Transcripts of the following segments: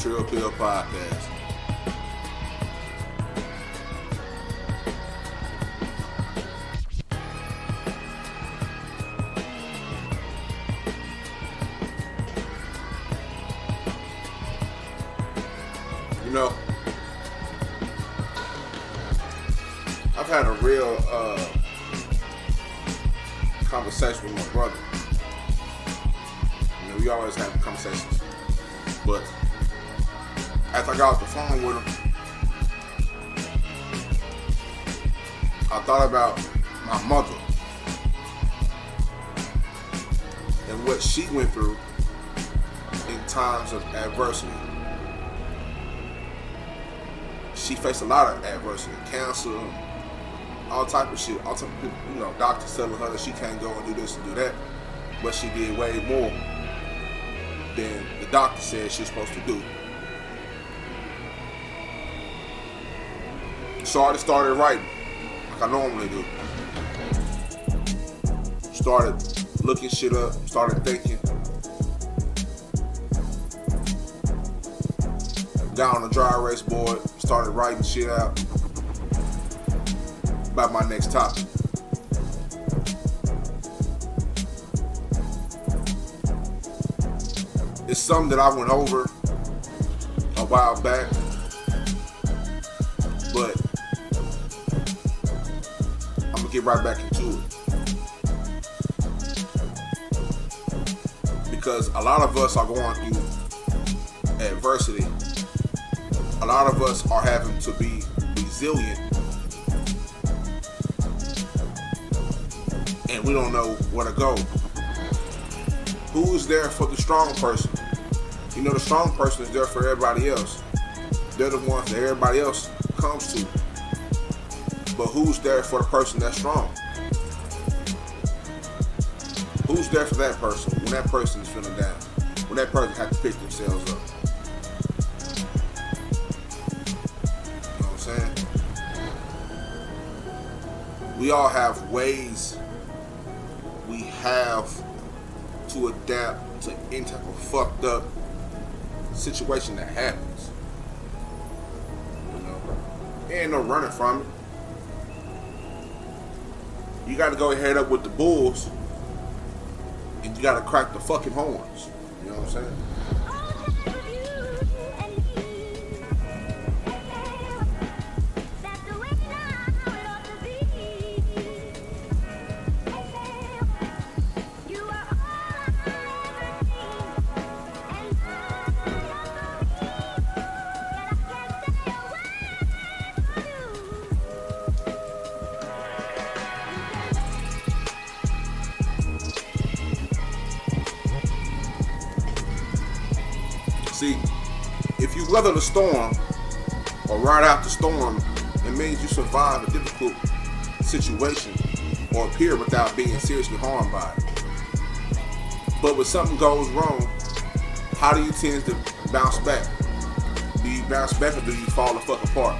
THETRILLPILL podcast. You know, I've had a real conversation with my brother. You know, we always have conversations, but after I got off the phone with him, I thought about my mother and what she went through in times of adversity. She faced a lot of adversity, cancer, all type of shit. All type of people, you know, doctors telling her that she can't go and do this and do that, but she did way more than the doctor said she was supposed to do. So I just started writing, like I normally do. Started looking shit up, started thinking. Got on the dry erase board, started writing shit out about my next topic. It's something that I went over a while back, but I'm gonna get right back into it. Because a lot of us are going through adversity. A lot of us are having to be resilient, and we don't know where to go. Who's there for the strong person? You know, the strong person is there for everybody else. They're the ones that everybody else comes to. But who's there for the person that's strong? Who's there for that person when that person is feeling down? When that person has to pick themselves up? You know what I'm saying? We all have ways we have to adapt to any type of fucked up situation that happens. You know, there ain't no running from it. You got to go head up with the bulls, and you got to crack the fucking horns. You know what I'm saying? See, if you weather the storm or ride out the storm, it means you survive a difficult situation or a period without being seriously harmed by it. But when something goes wrong, how do you tend to bounce back? Do you bounce back or do you fall the fuck apart?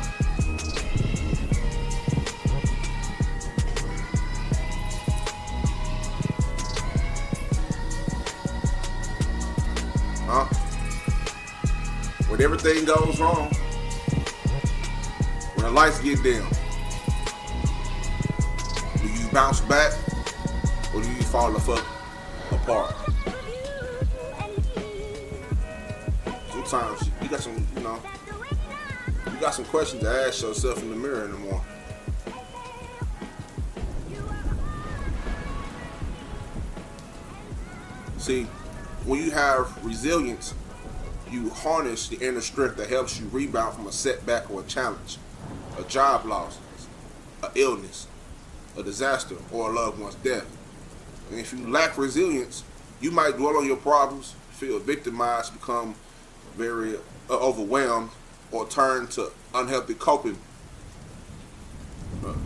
Huh? When everything goes wrong, when the lights get dim, do you bounce back or do you fall the fuck apart? Sometimes you got some, you know, you got some questions to ask yourself in the mirror in the morning. See, when you have resilience, you harness the inner strength that helps you rebound from a setback or a challenge, a job loss, an illness, a disaster, or a loved one's death. And if you lack resilience, you might dwell on your problems, feel victimized, become very overwhelmed, or turn to unhealthy coping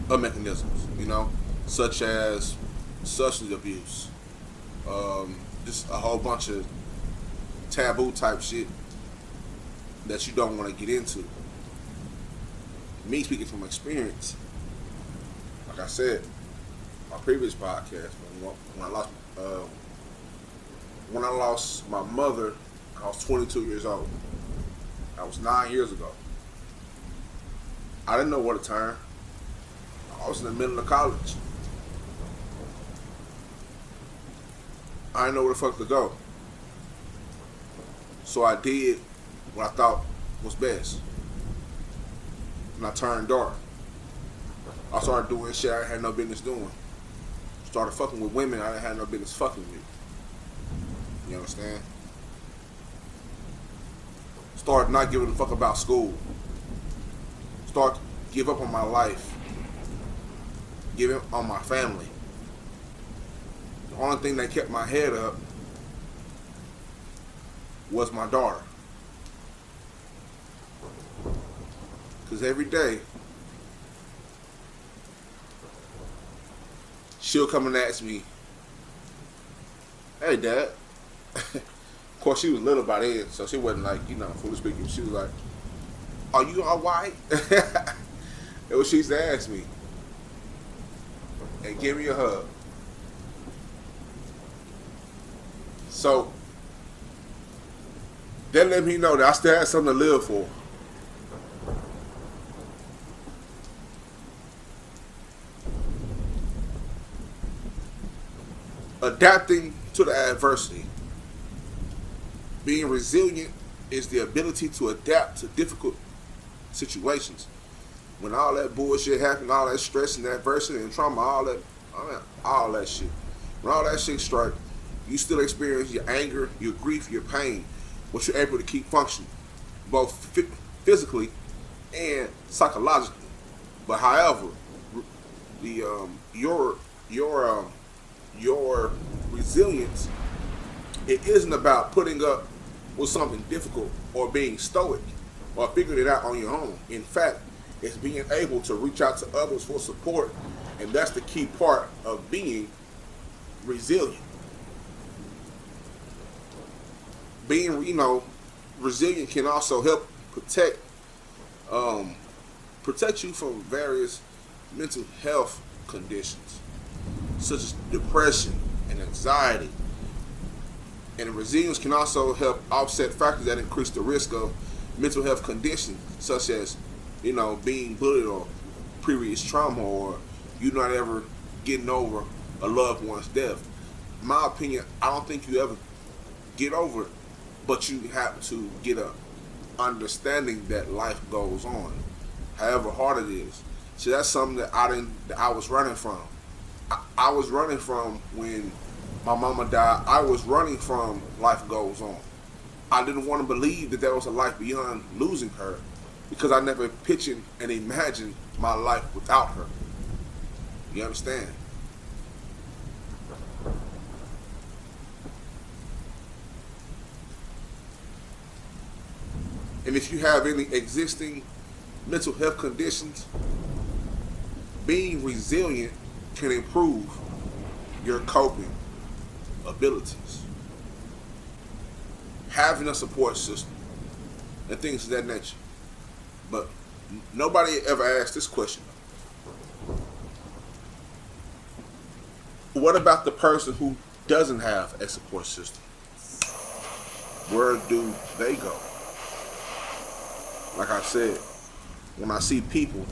mechanisms, you know, such as substance abuse, just a whole bunch of taboo type shit that you don't want to get into. Me speaking from experience, like I said, my previous podcast, when I lost my mother, I was 22 years old. That was 9 years ago. I didn't know where to turn. I was in the middle of college. I didn't know where the fuck to go. So I did what I thought was best. And I turned dark. I started doing shit I had no business doing. Started fucking with women I didn't have no business fucking with. You understand? Started not giving a fuck about school. Started to give up on my life. Give up on my family. The only thing that kept my head up was my daughter. Because every day, she'll come and ask me, "Hey, Dad." Of course, she was little by then, so she wasn't like, fully speaking. She was like, "Are you all right?" That's what she used to ask me. And give me a hug. So, that let me know that I still had something to live for. Adapting to the adversity. Being resilient is the ability to adapt to difficult situations. When all that bullshit happened, all that stress and adversity and trauma, all that shit. When all that shit strike, you still experience your anger, your grief, your pain, but you're able to keep functioning, both physically and psychologically. But however, your resilience, it isn't about putting up with something difficult or being stoic or figuring it out on your own. In fact, it's being able to reach out to others for support, and that's the key part of being resilient. Being, resilient can also help protect you from various mental health conditions, such as depression and anxiety. And resilience can also help offset factors that increase the risk of mental health conditions, such as, being bullied or previous trauma, or you not ever getting over a loved one's death. In my opinion, I don't think you ever get over it, but you have to get a understanding that life goes on, however hard it is. So that's something that I was running from. I was running from when my mama died. I was running from life goes on. I didn't want to believe that there was a life beyond losing her, because I never pictured and imagined my life without her. You understand? And if you have any existing mental health conditions, being resilient can improve your coping abilities. Having a support system and things of that nature. But nobody ever asked this question. What about the person who doesn't have a support system? Where do they go? Like I said, when I see people,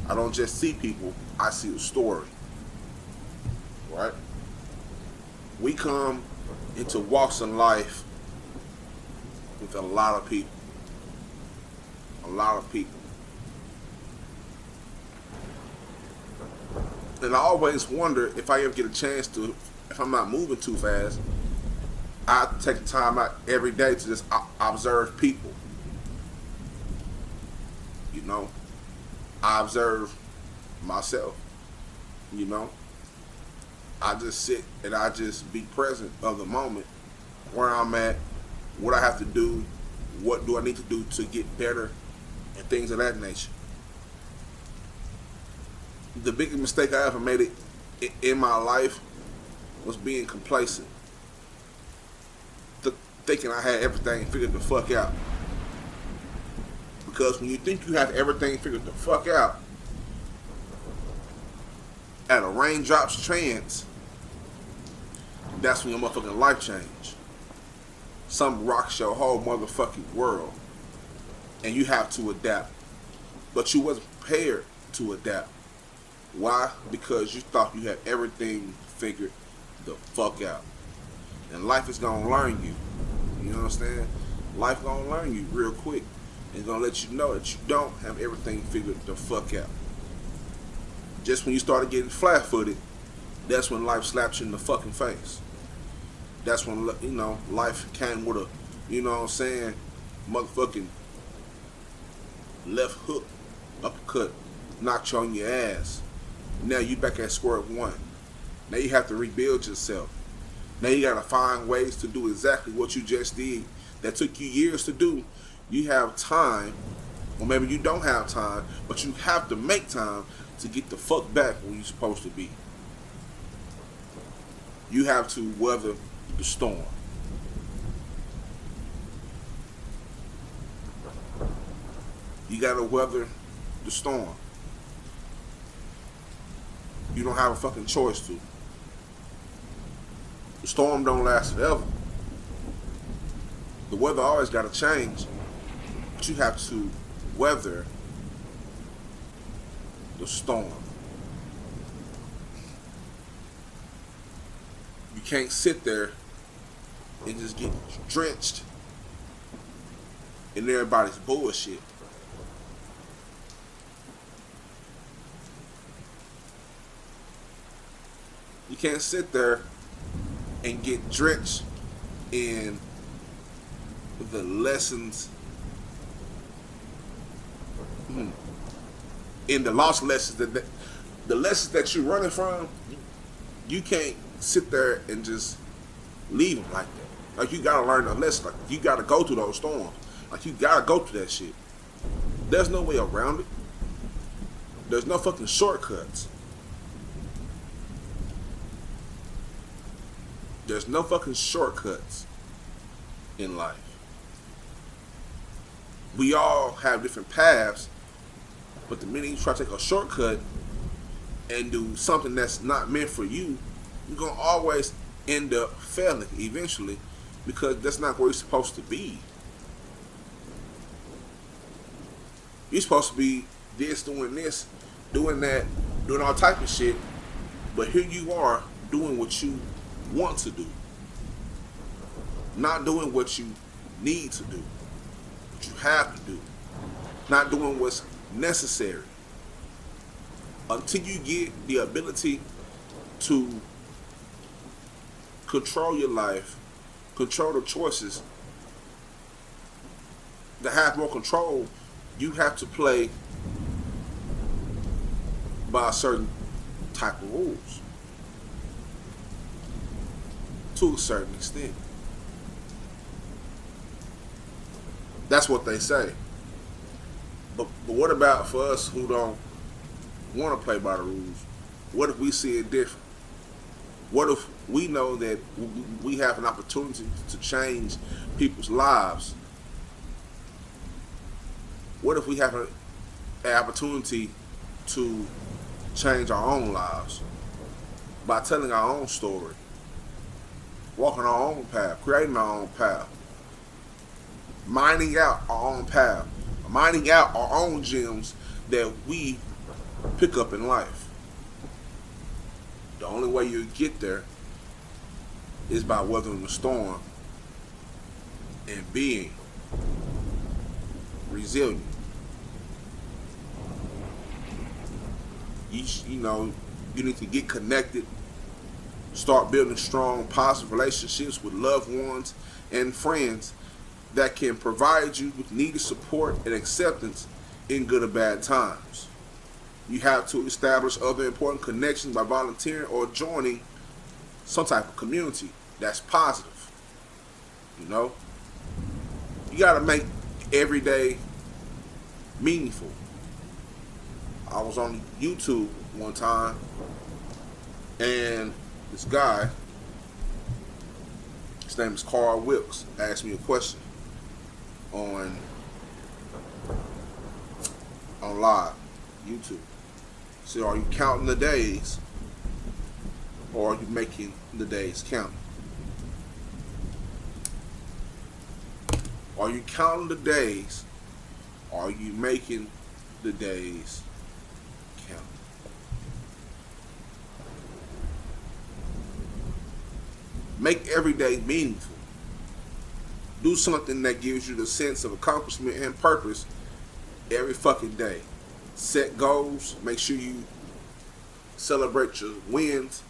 I don't just see people, I see a story. Right? We come into walks in life with a lot of people. A lot of people. And I always wonder if I ever get a chance to, if I'm not moving too fast, I take the time out every day to just observe people. I observe myself. I just sit and I just be present of the moment, where I'm at, what I have to do, what do I need to do to get better, and things of that nature. The biggest mistake I ever made in my life was being complacent, thinking I had everything figured the fuck out. Because when you think you have everything figured the fuck out, at a raindrop's chance, that's when your motherfucking life change. Some rocks your whole motherfucking world. and you have to adapt. But you wasn't prepared to adapt. Why? Because you thought you had everything figured the fuck out. And life is gonna learn you. You know what I'm saying? Life gonna learn you real quick. And gonna let you know that you don't have everything figured the fuck out. Just when you started getting flat-footed, that's when life slaps you in the fucking face. That's when, you know, life came with a, you know what I'm saying, motherfucking left hook, uppercut, knocked you on your ass. Now you back at square one. Now you have to rebuild yourself. Now you gotta find ways to do exactly what you just did that took you years to do. You have time, or maybe you don't have time, but you have to make time to get the fuck back where you're supposed to be. You have to weather the storm. You gotta weather the storm. You don't have a fucking choice to. The storm don't last forever. The weather always gotta change, but you have to weather the storm. You can't sit there and just get drenched in everybody's bullshit. You can't sit there and get drenched in the lessons, in the lost lessons, the lessons that you're running from. You can't sit there and just leave them like that. Like, you gotta learn a lesson. Like, you gotta go through those storms. Like, you gotta go through that shit. There's no way around it. There's no fucking shortcuts. There's no fucking shortcuts in life. We all have different paths, but the minute you try to take a shortcut and do something that's not meant for you, you're gonna always end up failing eventually, because that's not where you're supposed to be. You're supposed to be this, doing that, doing all type of shit, but here you are doing what you want to do, not doing what you need to do, what you have to do, not doing what's necessary. Until you get the ability to control your life, control the choices, to have more control, you have to play by a certain type of rules. To a certain extent. That's what they say. But what about for us who don't want to play by the rules? What if we see it different? What if we know that we have an opportunity to change people's lives? What if we have an opportunity to change our own lives by telling our own story, walking our own path, creating our own path, mining out our own path, mining out our own gems that we pick up in life? The only way you get there is by weathering the storm and being resilient. You know, you need to get connected, start building strong, positive relationships with loved ones and friends that can provide you with needed support and acceptance in good or bad times. You have to establish other important connections by volunteering or joining some type of community that's positive. You know, you got to make every day meaningful. I was on YouTube one time, and this guy, his name is Carl Wilkes, asked me a question on live YouTube. He said, are you counting the days, or are you making the days count? Are you counting the days, Are you making the days count? Make every day meaningful. Do something that gives you the sense of accomplishment and purpose every fucking day. Set goals. Make sure you celebrate your wins,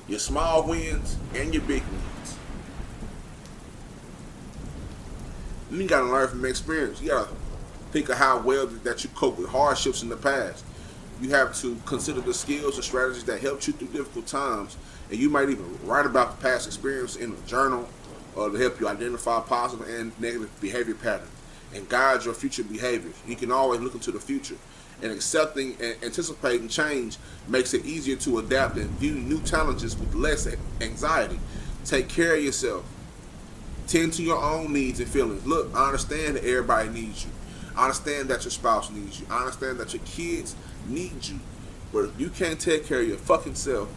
your small wins, and your big wins. And you gotta learn from experience. You gotta think of how well that you cope with hardships in the past. You have to consider the skills and strategies that helped you through difficult times. And you might even write about the past experience in a journal to help you identify positive and negative behavior patterns and guide your future behaviors. You can always look into the future. And accepting and anticipating change makes it easier to adapt and view new challenges with less anxiety. Take care of yourself. Tend to your own needs and feelings. Look, I understand that everybody needs you. I understand that your spouse needs you. I understand that your kids need you. But if you can't take care of your fucking self,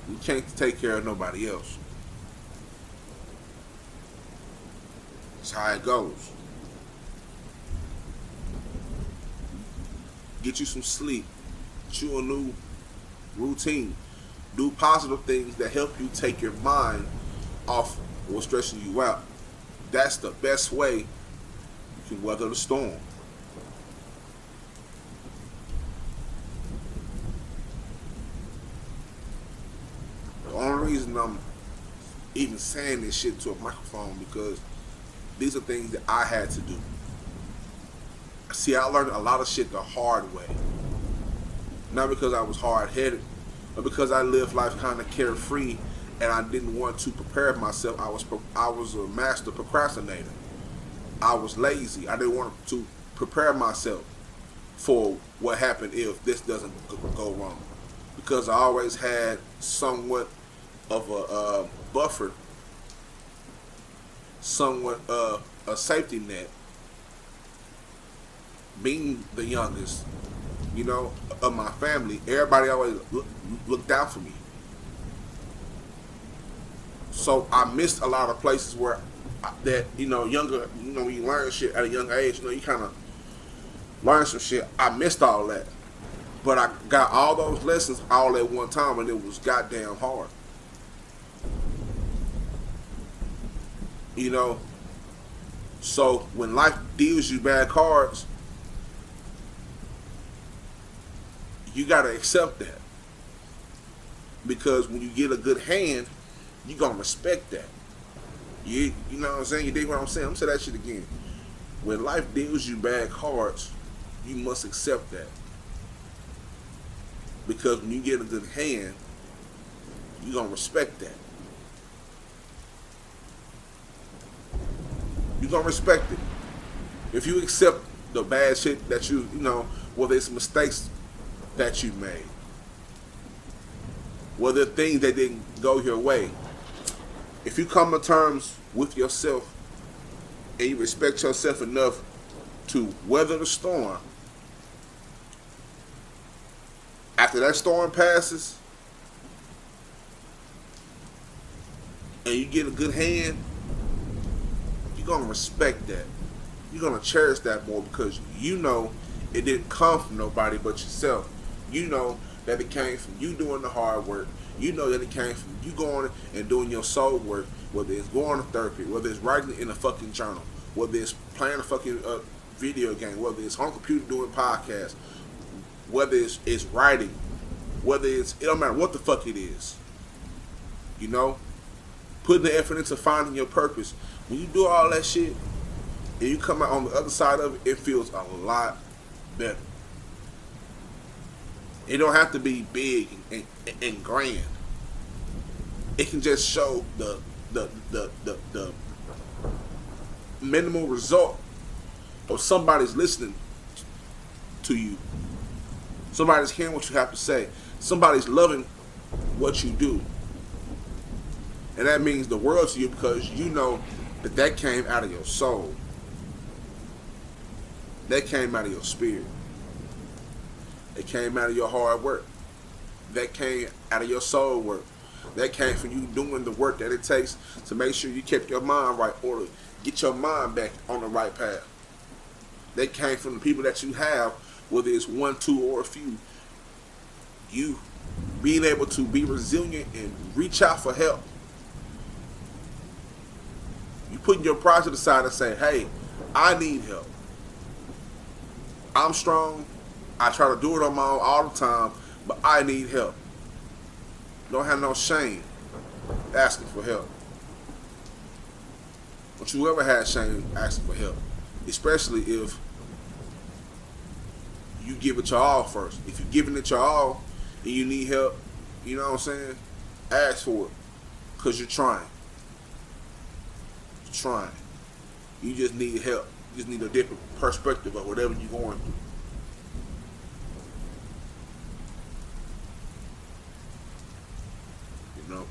you can't take care of nobody else. That's how it goes. Get you some sleep. Get you a new routine. Do positive things that help you take your mind off what's stressing you out. That's the best way you can weather the storm. The only reason I'm even saying this shit to a microphone because these are things that I had to do. See, I learned a lot of shit the hard way. Not because I was hard-headed, but because I lived life kind of carefree and I didn't want to prepare myself. I was a master procrastinator. I was lazy. I didn't want to prepare myself for what happened if this doesn't go wrong. Because I always had somewhat of a buffer, somewhat a safety net. Being the youngest, of my family, everybody always looked out for me. So I missed a lot of places where younger, when you learn shit at a young age, you kind of learn some shit. I missed all that. But I got all those lessons all at one time, and it was goddamn hard. So when life deals you bad cards, you gotta accept that. Because when you get a good hand, you gonna respect that. You know what I'm saying? You dig what I'm saying? I'm gonna say that shit again. When life deals you bad cards, you must accept that. Because when you get a good hand, you gonna respect that. You gonna respect it. If you accept the bad shit that whether it's mistakes that you made, whether things that didn't go your way, if you come to terms with yourself and you respect yourself enough to weather the storm, after that storm passes and you get a good hand, you're going to respect that. You're going to cherish that more because it didn't come from nobody but yourself. You know that it came from you doing the hard work. You know that it came from you going and doing your soul work, whether it's going to therapy, whether it's writing in a fucking journal, whether it's playing a fucking video game, whether it's on the computer doing podcasts, whether it's writing, it don't matter what the fuck it is. Putting the effort into finding your purpose. When you do all that shit and you come out on the other side of it, it feels a lot better. It don't have to be big and grand. It can just show the minimal result of somebody's listening to you. Somebody's hearing what you have to say. Somebody's loving what you do. And that means the world to you because you know that came out of your soul. That came out of your spirit. It came out of your hard work. That came out of your soul work. That came from you doing the work that it takes to make sure you kept your mind right or to get your mind back on the right path. They came from the people that you have, whether it's one, two, or a few. You being able to be resilient and reach out for help. You putting your pride to the side and say, hey, I need help. I'm strong. I try to do it on my own all the time, but I need help. Don't have no shame asking for help. Don't you ever had shame asking for help, especially if you give it your all first. If you're giving it your all and you need help, you know what I'm saying? Ask for it, because you're trying. You're trying. You just need help. You just need a different perspective of whatever you're going through. You know?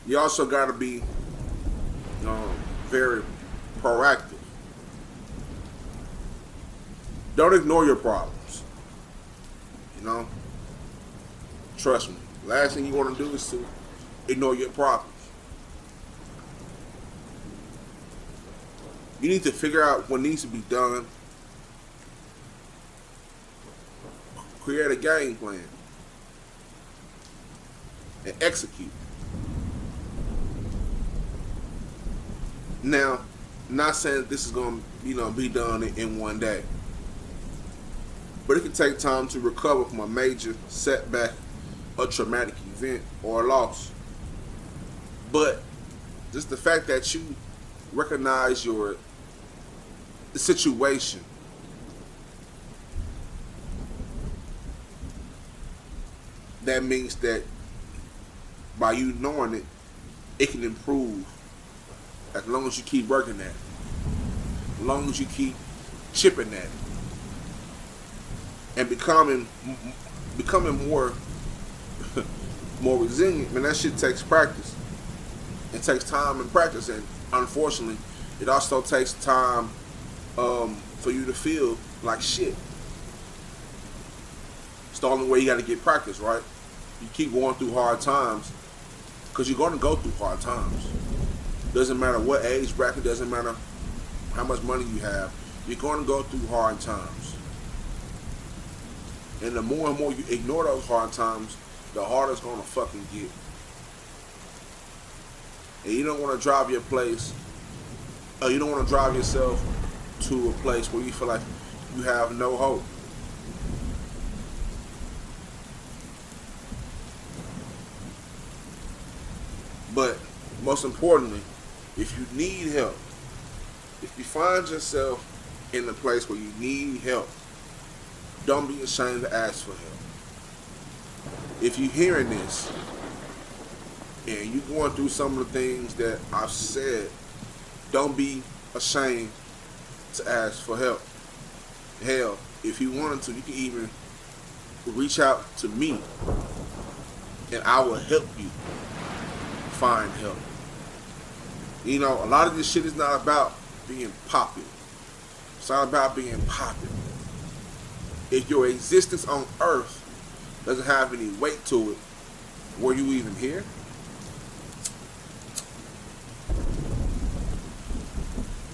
You also got to be very proactive. Don't ignore your problems. You know? Trust me. Last thing you want to do is to ignore your problems. You need to figure out what needs to be done. Create a game plan. And execute. Now, I'm not saying that this is going to, be done in one day. But it can take time to recover from a major setback, a traumatic event, or a loss. But just the fact that you recognize the situation, that means that by you knowing it, it can improve as long as you keep working at it. As long as you keep chipping at it. And becoming more more resilient. Man, that shit takes practice. It takes time and practice, and unfortunately, it also takes time for you to feel like shit. It's the only way you got to get practice, right? You keep going through hard times, because you're going to go through hard times. Doesn't matter what age bracket, doesn't matter how much money you have, you're going to go through hard times. And the more and more you ignore those hard times, the harder it's going to fucking get. And you don't want to drive your place, you don't want to drive yourself to a place where you feel like you have no hope. But most importantly, if you need help, if you find yourself in a place where you need help, don't be ashamed to ask for help. If you're hearing this and you're going through some of the things that I've said, don't be ashamed to ask for help. Hell, if you wanted to, you can even reach out to me and I will help you find help. A lot of this shit is not about being popular. It's not about being popular. If your existence on earth doesn't have any weight to it, were you even here?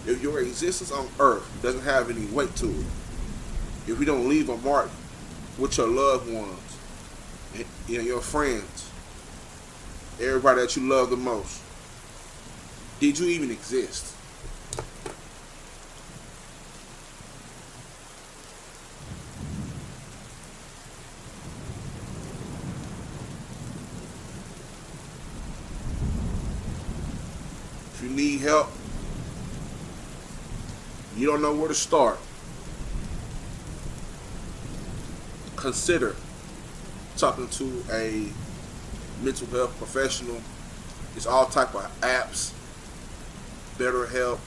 If your existence on earth doesn't have any weight to it, if you don't leave a mark with your loved ones, your friends, everybody that you love the most, did you even exist? If you need help, you don't know where to start, consider talking to a mental health professional. It's all type of apps, BetterHelp,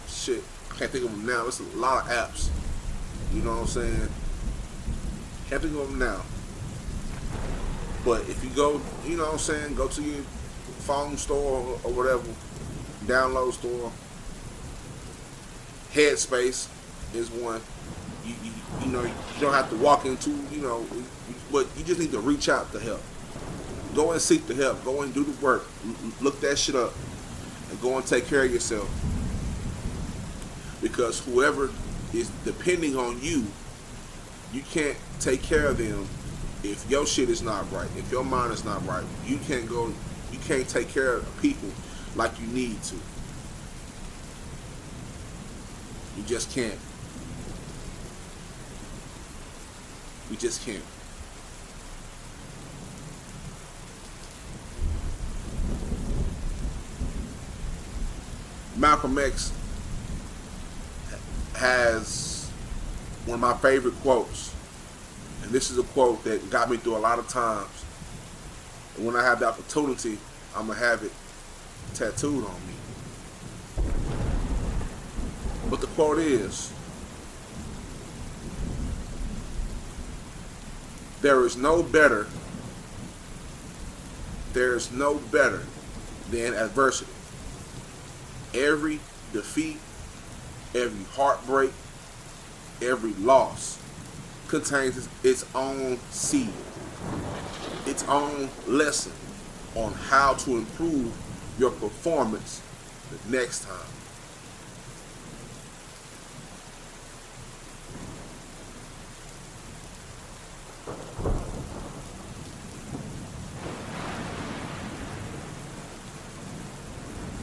shit, I can't think of them now. It's a lot of apps. You know what I'm saying? Can't think of them now. But if you go, you know what I'm saying, go to your phone store or whatever, download store. Headspace is one. You know, you don't have to walk into, you know, but you just need to reach out to help. Go and seek the help. Go and do the work. Look that shit up and go and take care of yourself. Because whoever is depending on you, you can't take care of them if your shit is not right. If your mind is not right, you can't take care of people like you need to. You just can't. You just can't. Malcolm X has one of my favorite quotes, and this is a quote that got me through a lot of times. And when I have the opportunity, I'm gonna have it tattooed on me. But the quote is, there's no better than adversity. Every defeat, every heartbreak, every loss contains its own seed, its own lesson on how to improve your performance the next time.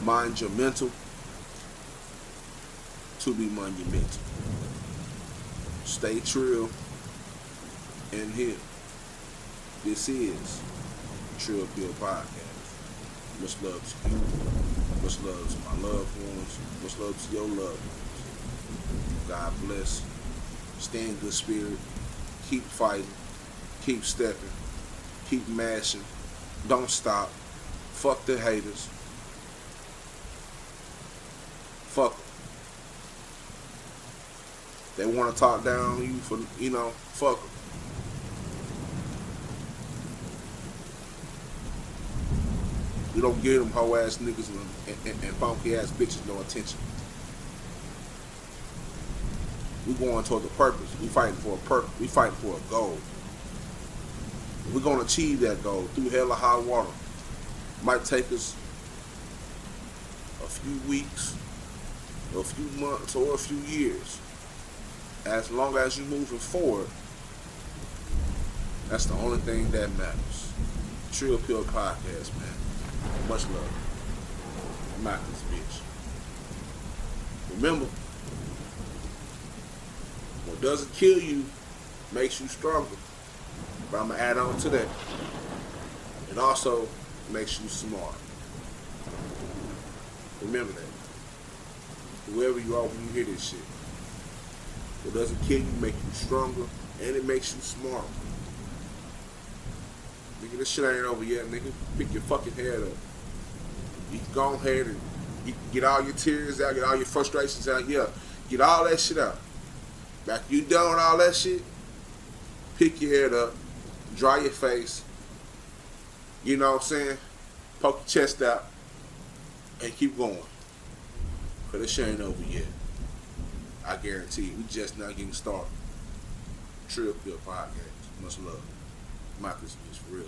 Mind your mental to be monumental. Stay trill and heal. This is Trill Pill Podcast. Much love to you. Much love to my loved ones. Much love to your loved ones. God bless. Stay in good spirit. Keep fighting. Keep stepping. Keep mashing. Don't stop. Fuck the haters. Fuck them. They want to talk down on you for, you know, fuck them. We don't give them hoe ass niggas and funky ass bitches no attention. We going toward the purpose. We fighting for a purpose. We fighting for a goal. We're gonna achieve that goal through hell or high water. Might take us a few weeks, a few months, or a few years. As long as you're moving forward, that's the only thing that matters. Trill Pill Podcast, man. Much love. I'm out this bitch. Remember, what doesn't kill you makes you stronger. But I'm going to add on to that. It also makes you smart. Remember that. Whoever you are when you hear this shit. What doesn't kill you makes you stronger, and it makes you smarter. Nigga, this shit ain't over yet, nigga. Pick your fucking head up. You can go ahead and you can get all your tears out, get all your frustrations out. Yeah, get all that shit out. After you done with all that shit, pick your head up, dry your face, you know what I'm saying? Poke your chest out, and keep going. Because this shit ain't over yet. I guarantee you, we just not getting started. Trill Pill Podcast. Much love. I'm out this bitch for real.